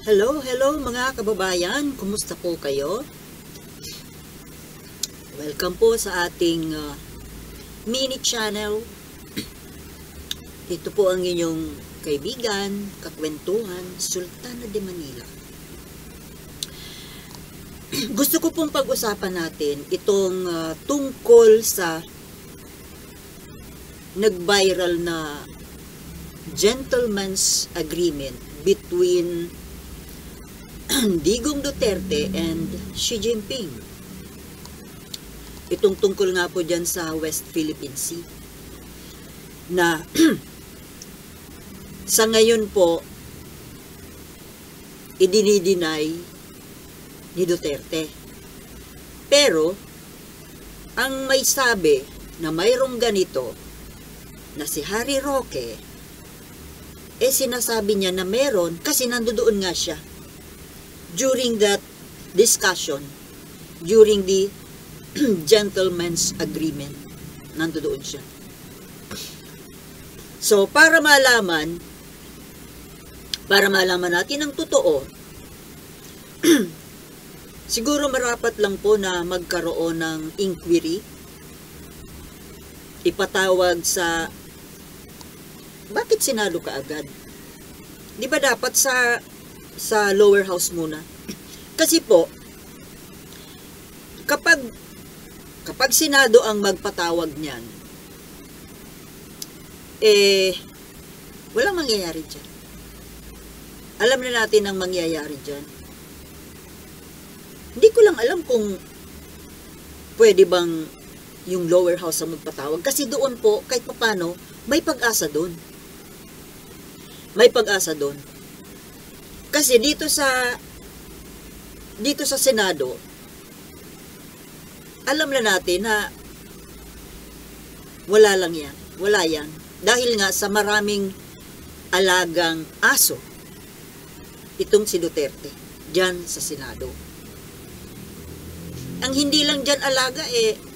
Hello mga kababayan, kumusta po kayo? Welcome po sa ating mini channel. Ito po ang inyong kaibigan, kakwentuhan, Sultana de Manila. Gusto ko pong pag-usapan natin itong tungkol sa nag-viral na gentleman's agreement between Digong Duterte and Xi Jinping. Itong tungkol nga po dyan sa West Philippine Sea na sa ngayon po idinideny ni Duterte. Pero ang may sabi na mayroong ganito na si Harry Roque, sinasabi niya na meron kasi nandoon nga siya during that discussion, during the gentleman's agreement. Nandoon siya. So, para malaman natin ang totoo, siguro marapat lang po na magkaroon ng inquiry, ipatawag sa bakit Senado kaagad? Di ba dapat sa lower house muna? Kasi po, kapag Senado ang magpatawag niyan, walang mangyayari dyan. Alam na natin ang mangyayari dyan. Hindi ko lang alam kung pwede bang yung lower house ang magpatawag. Kasi doon po, kahit papano, may pag-asa doon. May pag-asa doon. Kasi dito sa Senado, alam na natin na wala lang yan. Wala yan. Dahil nga sa maraming alagang aso, itong si Duterte, dyan sa Senado. Ang hindi lang dyan alaga,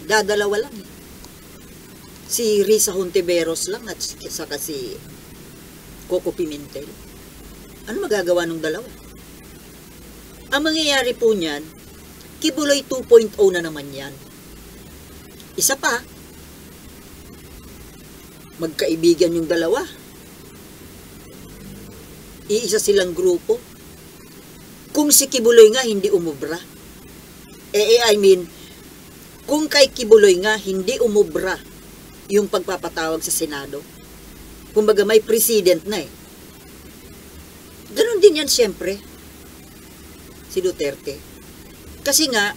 dadalawa lang. Si Risa Hontiveros lang at saka si Coco Pimentel. Ano magagawa ng dalawa? Ang mangyayari po niyan, Kibuloy 2.0 na naman yan. Isa pa, magkaibigan yung dalawa. Iisa silang grupo. Kung si Kibuloy nga hindi umubra, kung kay Kibuloy nga hindi umubra yung pagpapatawag sa Senado, kumbaga may president na Ganon din yan siyempre, si Duterte. Kasi nga,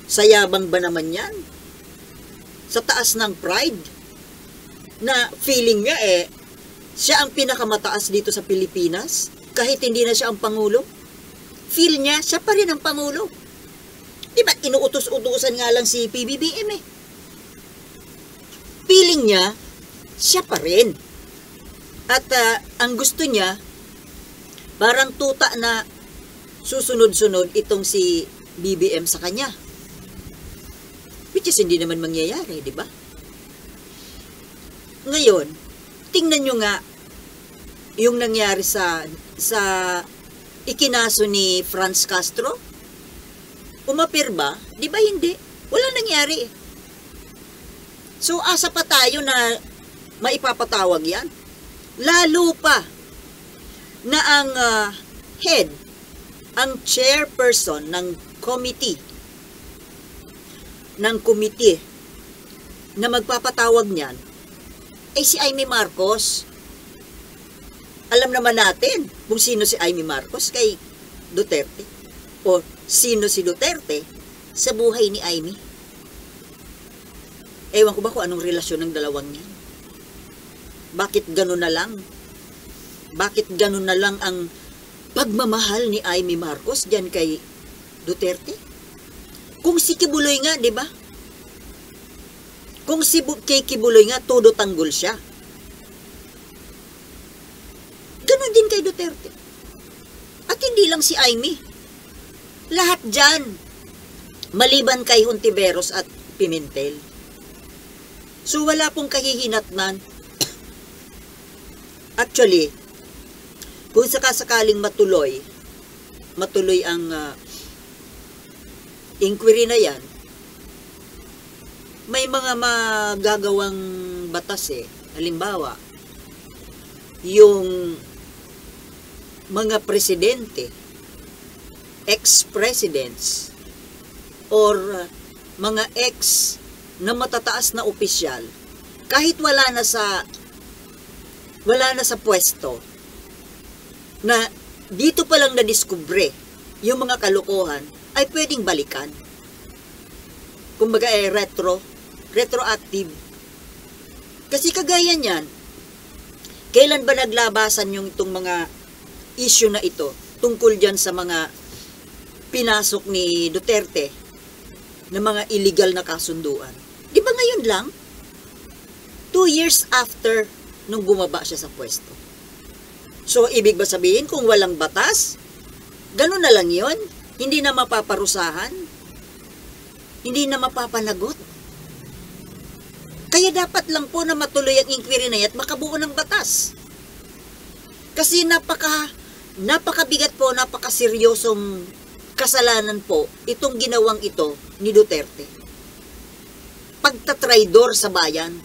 sayabang ba naman yan? Sa taas ng pride, na feeling niya siya ang pinakamataas dito sa Pilipinas, kahit hindi na siya ang Pangulo. Feel niya, siya pa rin ang Pangulo. Diba, inuutos-utusan nga lang si PBBM Feeling niya, siya pa rin. At ang gusto niya, parang tuta na susunod-sunod itong si BBM sa kanya. Which is hindi naman mangyayari, di ba? Ngayon, tingnan nyo nga yung nangyari sa ikinaso ni Franz Castro. Umapir ba? Di ba hindi? Walang nangyari. So, asa pa tayo na maipapatawag yan? Lalo pa na ang head, ang chairperson ng committee na magpapatawag niyan ay si Amy Marcos. Alam naman natin kung sino si Amy Marcos kay Duterte o sino si Duterte sa buhay ni Amy. Ewan ko ba kung anong relasyon ng dalawang yan. Bakit ganun na lang? Bakit ganun na lang ang pagmamahal ni Amy Marcos diyan kay Duterte? Kung si Kibuloy nga, di ba? Kung si kay Kibuloy nga, todo tanggol siya. Ganun din kay Duterte. At hindi lang si Amy. Lahat dyan. Maliban kay Hontiveros at Pimentel. So wala pong kahihinatnan. Actually, kung sakasakaling matuloy ang inquiry na yan, may mga magagawang batas eh. Halimbawa, yung mga presidente, ex-presidents, or mga ex na matataas na opisyal, kahit wala na sa pwesto, na dito pa lang nadiskubre yung mga kalokohan, ay pwedeng balikan. Kumbaga retroactive. Kasi kagaya niyan, kailan ba naglabasan yung itong mga issue na ito tungkol dyan sa mga pinasok ni Duterte na mga illegal na kasunduan? Di ba ngayon lang? 2 years after nung bumaba siya sa pwesto. So, ibig ba sabihin kung walang batas, ganun na lang yon? Hindi na mapaparusahan? Hindi na mapapanagot? Kaya dapat lang po na matuloy ang inquiry na yan at makabuo ng batas. Kasi napakabigat po, napakaseryosong kasalanan po itong ginawang ito ni Duterte. Pagtatraidor sa bayan.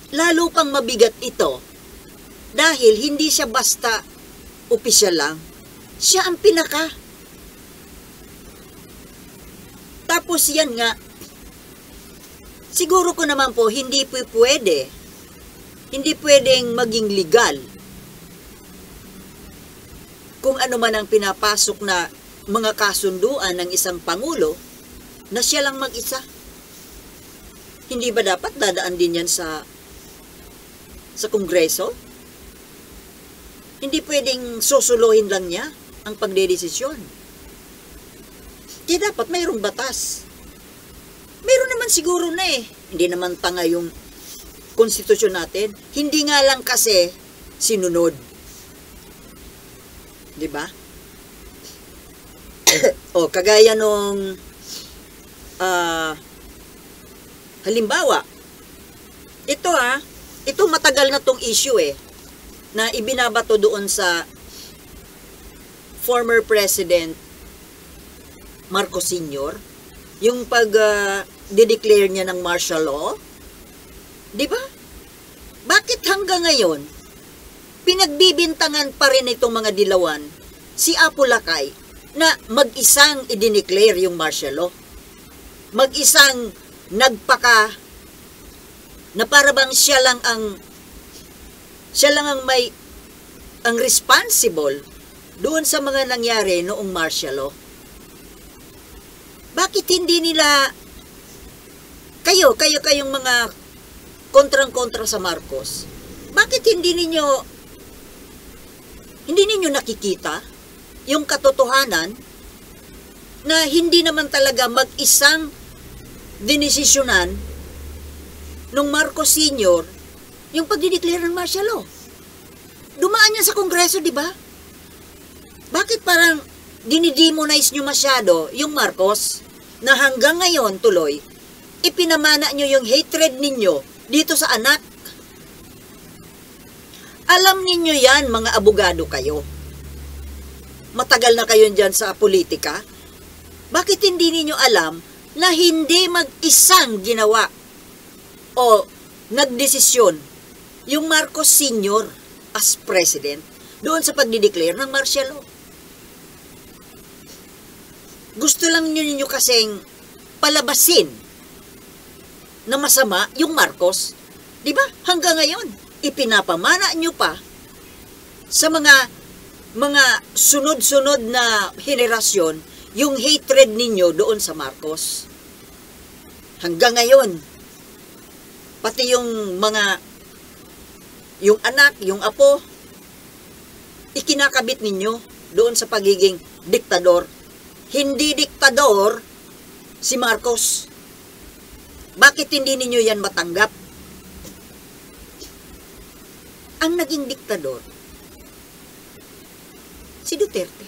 Lalo pang mabigat ito dahil hindi siya basta opisyal lang. Siya ang pinaka. Tapos yan nga, siguro ko naman po, hindi pwedeng maging legal kung ano man ang pinapasok na mga kasunduan ng isang pangulo na siya lang mag-isa. Hindi ba dapat dadaan din yan sa Kongreso? Hindi pwedeng susuluhin lang niya ang pagdedesisyon. Kaya dapat mayroong batas. Mayroon naman siguro na eh. Hindi naman tanga yung konstitusyon natin. Hindi nga lang kasi sinunod. Di ba? O, kagaya nung halimbawa, ito matagal na tong issue eh, na ibinabato doon sa former President Marcos Sr., yung pag-declare niya ng martial law. Di ba? Bakit hanggang ngayon, pinagbibintangan pa rin itong mga dilawan, si Apo Lakay, na mag-isang i-declare yung martial law? Mag-isang nagpaka, na para bang siya lang ang responsible doon sa mga nangyari noong martial law. Bakit hindi nila, kayong mga kontrang-kontra sa Marcos, bakit hindi ninyo nakikita yung katotohanan na hindi naman talaga mag-isang dinesisyonan nung Marcos Sr. yung pagdideclare ng martial law? Dumaan yan sa Kongreso, di ba? Bakit parang dinidemonize nyo masyado yung Marcos na hanggang ngayon tuloy, ipinamana nyo yung hatred ninyo dito sa anak? Alam ninyo yan, mga abogado kayo. Matagal na kayo dyan sa politika. Bakit hindi ninyo alam na hindi mag-isang ginawa o nagdesisyon yung Marcos Sr. as president doon sa pagdideclare ng martial law? Gusto lang ninyo kasing palabasin na masama yung Marcos. Di ba? Hanggang ngayon, ipinapamana nyo pa sa mga sunod-sunod na henerasyon yung hatred ninyo doon sa Marcos. Hanggang ngayon, pati yung anak, yung apo, ikinakabit ninyo doon sa pagiging diktador. Hindi diktador si Marcos. Bakit hindi ninyo yan matanggap? Ang naging diktador, si Duterte.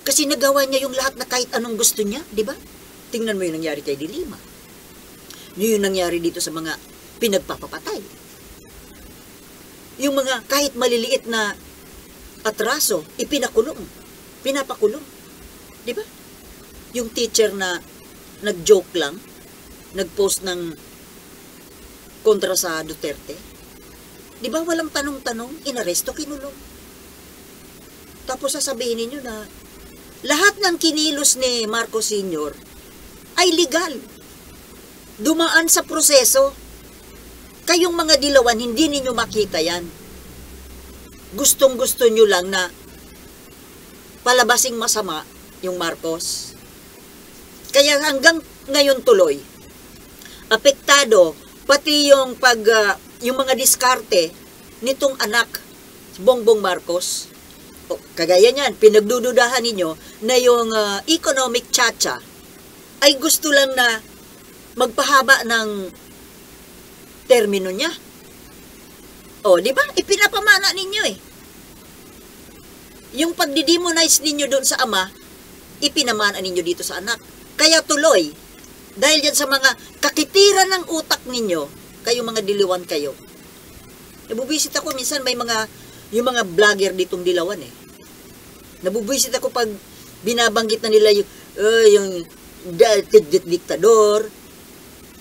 Kasi nagawa niya yung lahat na kahit anong gusto niya, di ba? Tingnan mo yung nangyari kay Dilima. Yung nangyari dito sa mga pinagpapapatay. Yung mga kahit maliliit na atraso, pinapakulong. Di ba? Yung teacher na nag-joke lang, nag-post ng kontra sa Duterte. Di ba walang tanong-tanong, inaresto, kinulong. Tapos sasabihin ninyo na lahat ng kinilos ni Marcos Sr. ay legal. Dumaan sa proseso. Kayong mga dilawan, hindi ninyo makita yan. Gustong-gusto nyo lang na palabasing masama yung Marcos. Kaya hanggang ngayon tuloy, apektado pati yung yung mga diskarte nitong anak, Bongbong Marcos. Kagaya niyan, pinagdududahan ninyo na yung economic chacha ay gusto lang na magpahaba ng termino niya. O, di ba? Ipinapamana ninyo eh. Yung pagdidemonize ninyo doon sa ama, ipinamana ninyo dito sa anak. Kaya tuloy, dahil yan sa mga kakitiran ng utak ninyo, kayong mga diliwan kayo. Nabubisit ako, minsan may yung mga vlogger ditong dilawan eh. Nabubisit ako pag binabanggit na nila yung diktador,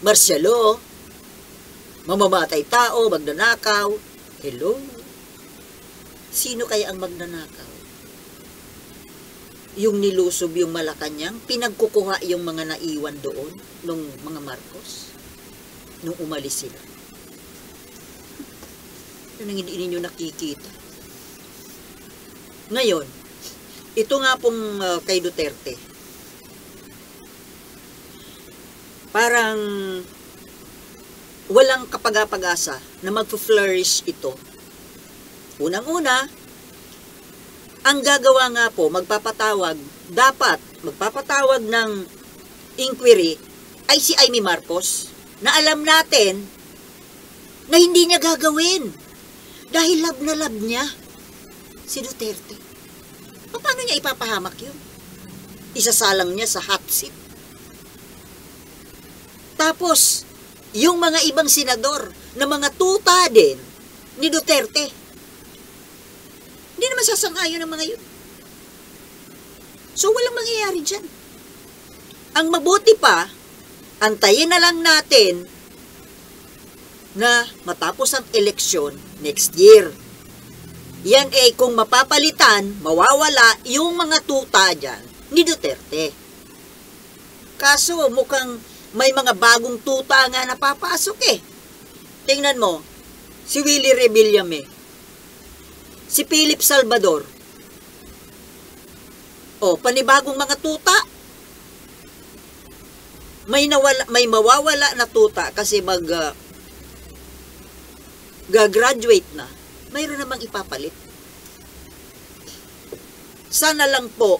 marsyalo, mamamatay tao, magnanakaw. Hello? Sino kaya ang magnanakaw? Yung nilusob yung Malacanang, pinagkukuha yung mga naiwan doon, nung mga Marcos, nung umalis sila. Yun ang hindi ninyo nakikita. Ngayon, ito nga pong kay Duterte, parang walang kapag-apag-asa na mag-flourish ito. Unang-una, ang gagawa nga po, magpapatawag ng inquiry ay si Amy Marcos, na alam natin na hindi niya gagawin dahil love na love niya si Duterte. Paano niya ipapahamak yun? Isasalang niya sa hot seat. Tapos, yung mga ibang senador na mga tuta din ni Duterte, hindi naman sasang-ayon ng mga yun. So, walang mangyayari dyan. Ang mabuti pa, antayin na lang natin na matapos ang eleksyon next year. Yan kung mapapalitan, mawawala yung mga tuta dyan ni Duterte. Kaso, mukhang may mga bagong tuta nga napapasok eh. Tingnan mo, si Willie Rebillame, si Philip Salvador. O, panibagong mga tuta. May mawawala na tuta kasi gagraduate na. Mayroon namang ipapalit. Sana lang po,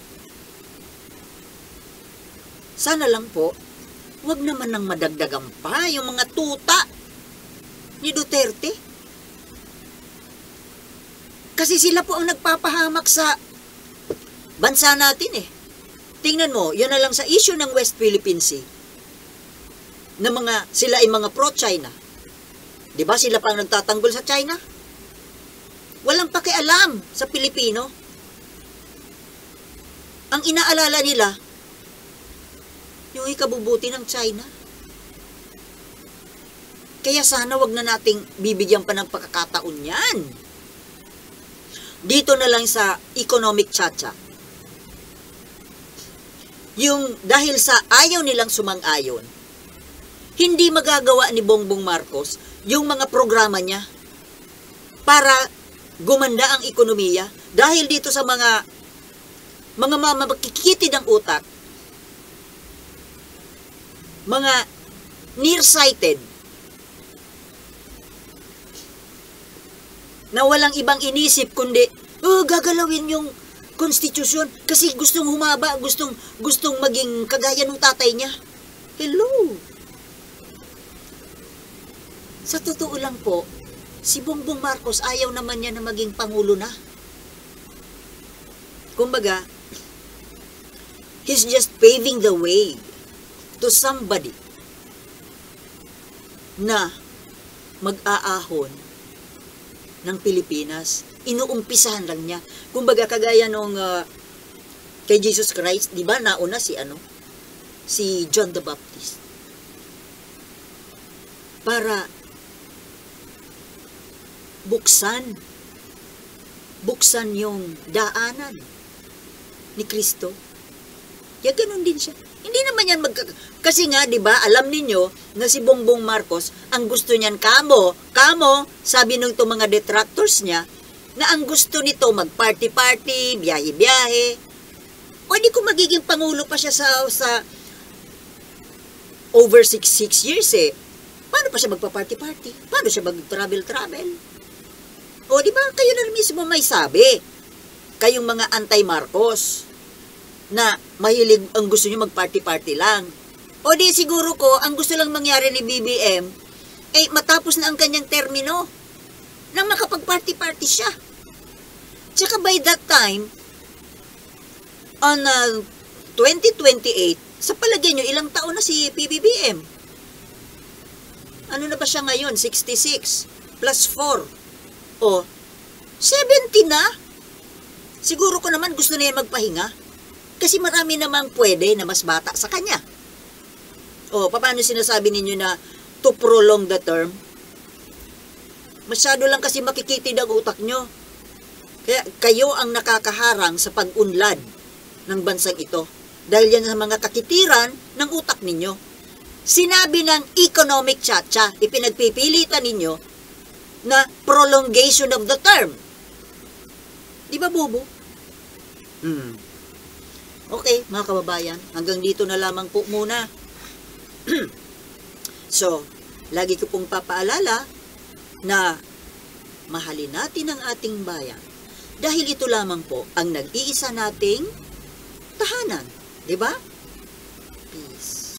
wag naman nang madagdagan pa yung mga tuta ni Duterte. Kasi sila po ang nagpapahamak sa bansa natin eh. Tingnan mo, yun na lang sa issue ng West Philippine Sea, na sila ay mga pro-China. Di ba sila pa ang nagtatanggol sa China? Walang pakialam sa Pilipino. Ang inaalala nila, yung ikabubuti ng China. Kaya sana wag na nating bibigyan pa ng pagkakataon yan. Dito na lang sa economic chacha. Yung dahil sa ayaw nilang sumang-ayon, hindi magagawa ni Bongbong Marcos yung mga programa niya para gumanda ang ekonomiya dahil dito sa mga makikitid ang utak, mga nearsighted na walang ibang inisip kundi gagalawin yung konstitusyon kasi gustong humaba, gustong maging kagaya ng tatay niya. Hello. Sa totoo lang po, si Bongbong Marcos ayaw naman niya na maging pangulo na. Kumbaga, he's just paving the way to somebody na mag-aahon ng Pilipinas. Inuumpisahan lang niya. Kumbaga kagaya nung kay Jesus Christ, di ba nauna si John the Baptist. Para buksan yung daanan ni Kristo. Ya ganun din siya. Hindi naman yan kasi nga, di ba, alam ninyo na si Bongbong Marcos, ang gusto niyan kamo, sabi nung mga detractors niya, na ang gusto nito mag-party-party, biyahe-biyahe. O di kung magiging pangulo pa siya sa over 6 years paano pa siya magpa-party-party? Paano siya mag-travel-travel? O di ba, kayo na mismo may sabi, kayong mga anti-Marcos, na mahilig ang gusto niyo mag-party-party lang. O di siguro ko, ang gusto lang mangyari ni BBM, matapos na ang kanyang termino, nang makapag-party-party siya. Tsaka by that time, on 2028, sa palagay nyo, ilang taon na si PBBM? Ano na ba siya ngayon? 66 plus 4. O, 70 na? Siguro ko naman gusto niya magpahinga. Kasi marami namang pwede na mas bata sa kanya. O, paano sinasabi ninyo na to prolong the term? Masyado lang kasi makikitid ang utak nyo. Kaya kayo ang nakakaharang sa pag-unlad ng bansang ito. Dahil yan sa mga kakitiran ng utak ninyo. Sinabi ng economic chacha, ipinagpipilitan ninyo na prolongation of the term. Di ba, bobo? Okay, mga kababayan, hanggang dito na lamang po muna. So, lagi ko pong papaalala na mahalin natin ang ating bayan dahil ito lamang po ang nag-iisa nating tahanan. Diba? Peace.